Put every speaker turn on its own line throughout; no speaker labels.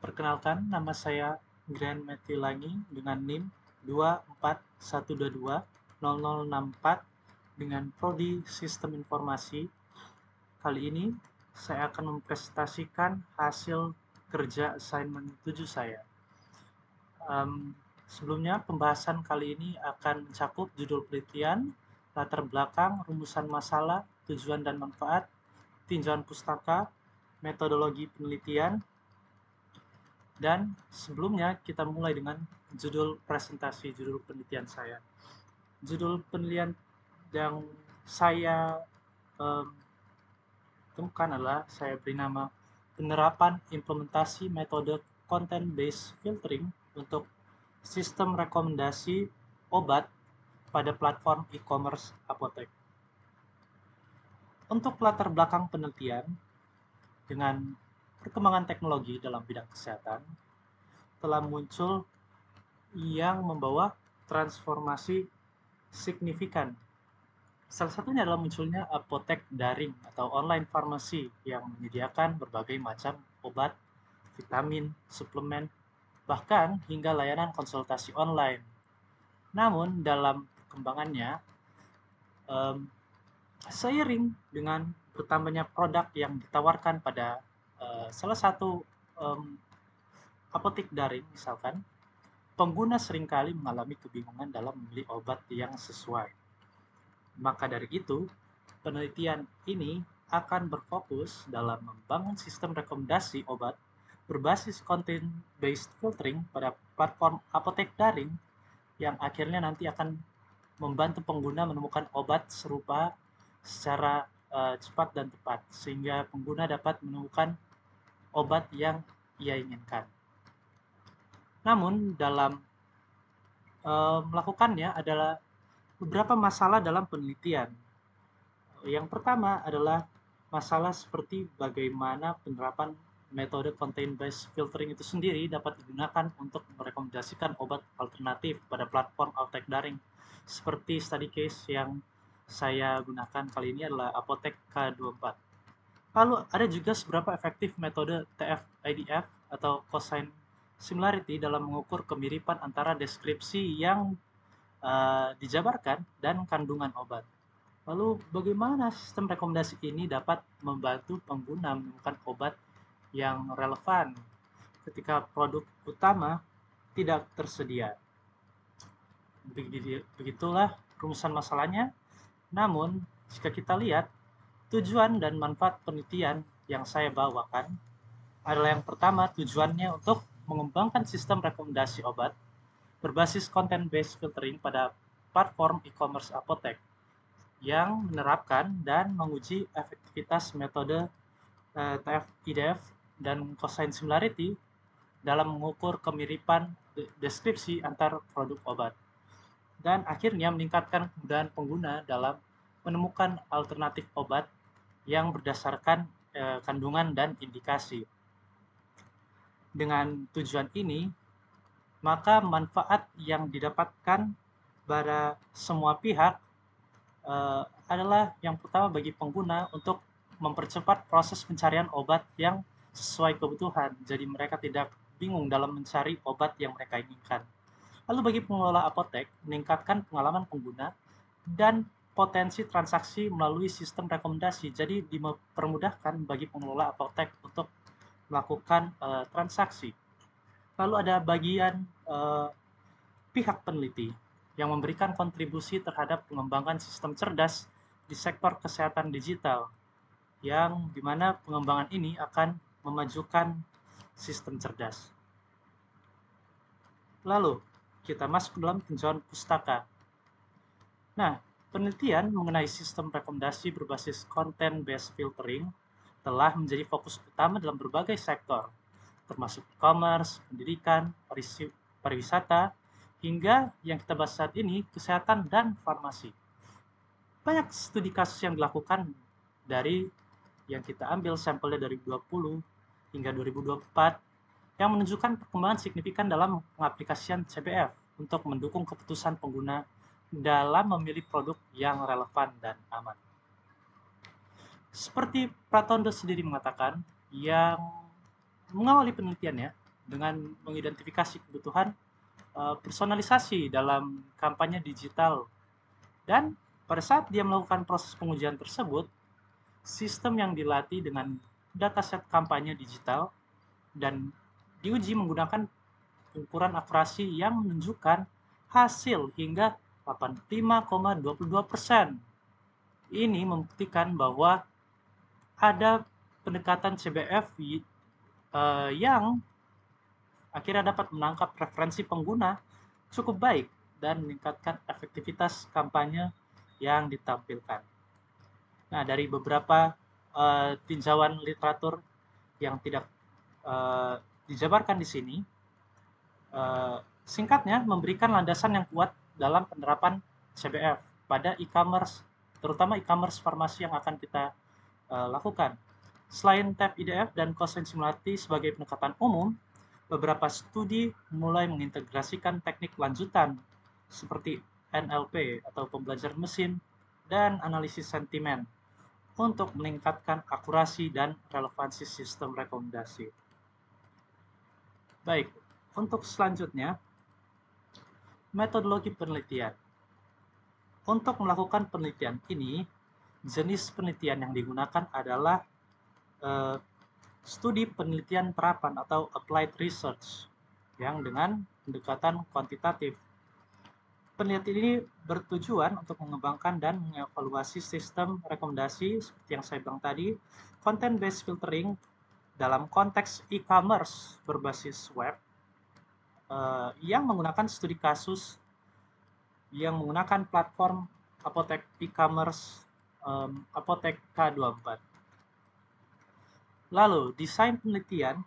Perkenalkan, nama saya Grand Metilangi dengan NIM 241220064 dengan Prodi Sistem Informasi. Kali ini saya akan mempresentasikan hasil kerja assignment 7 saya. Sebelumnya, pembahasan kali ini akan mencakup judul penelitian, latar belakang, rumusan masalah, tujuan dan manfaat, tinjauan pustaka, metodologi penelitian, dan sebelumnya kita mulai dengan judul presentasi, judul penelitian saya. Judul penelitian yang saya temukan adalah saya beri nama penerapan implementasi metode content based filtering untuk sistem rekomendasi obat pada platform e-commerce apotek. Untuk latar belakang penelitian, dengan perkembangan teknologi dalam bidang kesehatan telah muncul yang membawa transformasi signifikan. Salah satunya adalah munculnya apotek daring atau online pharmacy yang menyediakan berbagai macam obat, vitamin, suplemen, bahkan hingga layanan konsultasi online. Namun dalam perkembangannya, seiring dengan bertambahnya produk yang ditawarkan pada salah satu apotek daring misalkan, pengguna seringkali mengalami kebingungan dalam memilih obat yang sesuai. Maka dari itu, penelitian ini akan berfokus dalam membangun sistem rekomendasi obat berbasis content-based filtering pada platform apotek daring yang akhirnya nanti akan membantu pengguna menemukan obat serupa secara cepat dan tepat, sehingga pengguna dapat menemukan obat yang ia inginkan. Namun, dalam melakukannya adalah beberapa masalah dalam penelitian. Yang pertama adalah masalah seperti bagaimana penerapan metode content-based filtering itu sendiri dapat digunakan untuk merekomendasikan obat alternatif pada platform apotek daring. Seperti study case yang saya gunakan kali ini adalah Apotek K24. Lalu ada juga seberapa efektif metode TF-IDF atau cosine similarity dalam mengukur kemiripan antara deskripsi yang dijabarkan dan kandungan obat. Lalu bagaimana sistem rekomendasi ini dapat membantu pengguna menemukan obat yang relevan ketika produk utama tidak tersedia. Begitulah rumusan masalahnya. Namun, jika kita lihat, tujuan dan manfaat penelitian yang saya bawakan adalah yang pertama, tujuannya untuk mengembangkan sistem rekomendasi obat berbasis content-based filtering pada platform e-commerce apotek yang menerapkan dan menguji efektivitas metode TF-IDF dan cosine similarity dalam mengukur kemiripan deskripsi antar produk obat. Dan akhirnya meningkatkan kemudahan pengguna dalam menemukan alternatif obat yang berdasarkan kandungan dan indikasi. Dengan tujuan ini, maka manfaat yang didapatkan pada semua pihak adalah yang pertama bagi pengguna untuk mempercepat proses pencarian obat yang sesuai kebutuhan. Jadi mereka tidak bingung dalam mencari obat yang mereka inginkan. Lalu bagi pengelola apotek, meningkatkan pengalaman pengguna dan potensi transaksi melalui sistem rekomendasi. Jadi dipermudahkan bagi pengelola apotek untuk melakukan transaksi. Lalu ada bagian pihak peneliti yang memberikan kontribusi terhadap pengembangan sistem cerdas di sektor kesehatan digital, yang dimana pengembangan ini akan memajukan sistem cerdas. Lalu, kita masuk ke dalam tinjauan pustaka. Nah, penelitian mengenai sistem rekomendasi berbasis content-based filtering telah menjadi fokus utama dalam berbagai sektor, termasuk e-commerce, pendidikan, pariwisata, hingga yang kita bahas saat ini, kesehatan dan farmasi. Banyak studi kasus yang dilakukan dari yang kita ambil sampelnya dari 2020 hingga 2024 yang menunjukkan perkembangan signifikan dalam pengaplikasian CBF untuk mendukung keputusan pengguna dalam memilih produk yang relevan dan aman. Seperti Pratondo sendiri mengatakan, yang mengawali penelitiannya, dengan mengidentifikasi kebutuhan personalisasi dalam kampanye digital. Dan pada saat dia melakukan proses pengujian tersebut, sistem yang dilatih dengan dataset kampanye digital dan diuji menggunakan ukuran akurasi yang menunjukkan hasil hingga 85,22%. Ini membuktikan bahwa ada pendekatan CBF yang akhirnya dapat menangkap preferensi pengguna cukup baik dan meningkatkan efektivitas kampanye yang ditampilkan. Nah, dari beberapa tinjauan literatur yang tidak dijabarkan di sini, singkatnya memberikan landasan yang kuat dalam penerapan CBF pada e-commerce, terutama e-commerce farmasi yang akan kita lakukan. Selain tab IDF dan cost similarity sebagai pendekatan umum, beberapa studi mulai mengintegrasikan teknik lanjutan seperti NLP atau pembelajaran mesin dan analisis sentimen untuk meningkatkan akurasi dan relevansi sistem rekomendasi. Baik, untuk selanjutnya, metodologi penelitian. Untuk melakukan penelitian ini, jenis penelitian yang digunakan adalah studi penelitian terapan atau applied research yang dengan pendekatan kuantitatif. Penelitian ini bertujuan untuk mengembangkan dan mengevaluasi sistem rekomendasi seperti yang saya bilang tadi, content-based filtering dalam konteks e-commerce berbasis web yang menggunakan studi kasus yang menggunakan platform apotek e-commerce Apotek K24. Lalu, desain penelitian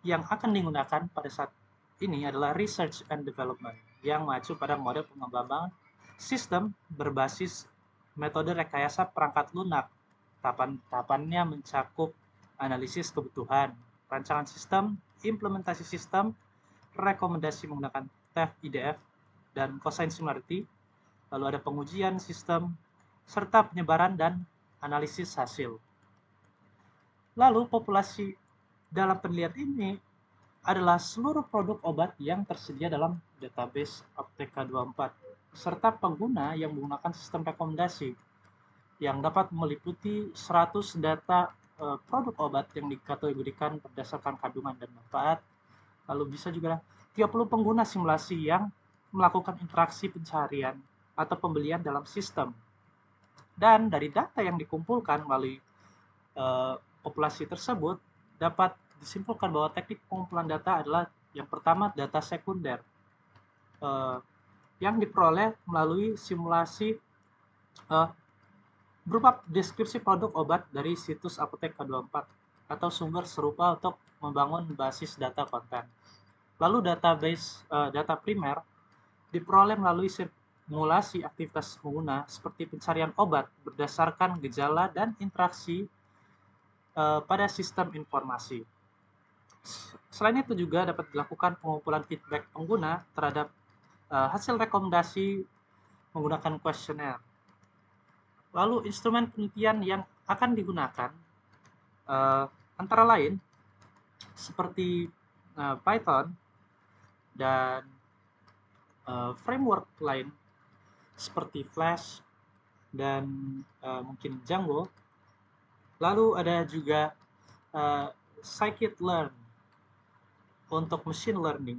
yang akan digunakan pada saat ini adalah research and development yang mengacu pada model pengembangan sistem berbasis metode rekayasa perangkat lunak. Tahapan-tahapannya mencakup analisis kebutuhan, rancangan sistem, implementasi sistem, rekomendasi menggunakan TEF IDF, dan cosine similarity, lalu ada pengujian sistem, serta penyebaran dan analisis hasil. Lalu populasi dalam penelitian ini adalah seluruh produk obat yang tersedia dalam database Apotek K24, serta pengguna yang menggunakan sistem rekomendasi yang dapat meliputi 100 data produk obat yang dikategorikan berdasarkan kandungan dan manfaat. Lalu bisa juga 30 pengguna simulasi yang melakukan interaksi pencarian atau pembelian dalam sistem. Dan dari data yang dikumpulkan melalui populasi tersebut dapat disimpulkan bahwa teknik pengumpulan data adalah yang pertama data sekunder yang diperoleh melalui simulasi berupa deskripsi produk obat dari situs Apotek K24 atau sumber serupa untuk membangun basis data konten. Lalu data primer diperoleh melalui simulasi aktivitas pengguna seperti pencarian obat berdasarkan gejala dan interaksi pada sistem informasi. Selain itu juga dapat dilakukan pengumpulan feedback pengguna terhadap hasil rekomendasi menggunakan kuesioner. Lalu instrumen penelitian yang akan digunakan antara lain seperti Python dan framework lain seperti Flash dan mungkin Django. Lalu ada juga scikit-learn untuk machine learning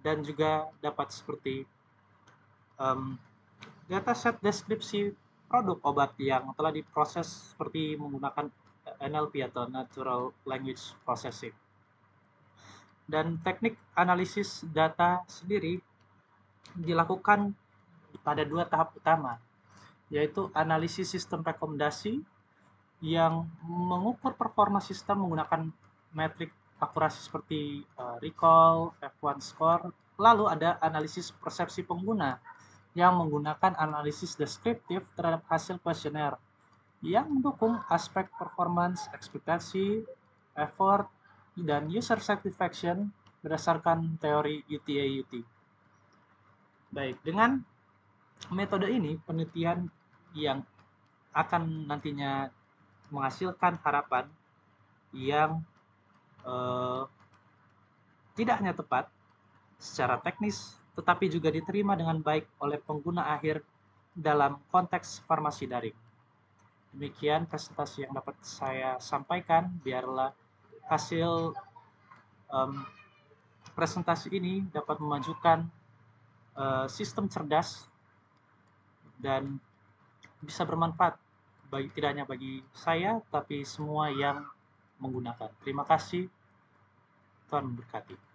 dan juga dapat seperti dataset deskripsi produk obat yang telah diproses seperti menggunakan NLP atau Natural Language Processing. Dan teknik analisis data sendiri dilakukan pada 2 tahap utama, yaitu analisis sistem rekomendasi yang mengukur performa sistem menggunakan metrik akurasi seperti recall, F1 score. Lalu ada analisis persepsi pengguna yang menggunakan analisis deskriptif terhadap hasil kuesioner yang mendukung aspek performance, ekspektasi, effort, dan user satisfaction berdasarkan teori UTA-UT. Baik, dengan metode ini penelitian yang akan nantinya menghasilkan harapan yang tidak hanya tepat secara teknis, tetapi juga diterima dengan baik oleh pengguna akhir dalam konteks farmasi daring. Demikian presentasi yang dapat saya sampaikan. Biarlah hasil presentasi ini dapat memajukan sistem cerdas dan bisa bermanfaat tidak hanya bagi saya, tapi semua yang menggunakan. Terima kasih. Tuhan memberkati.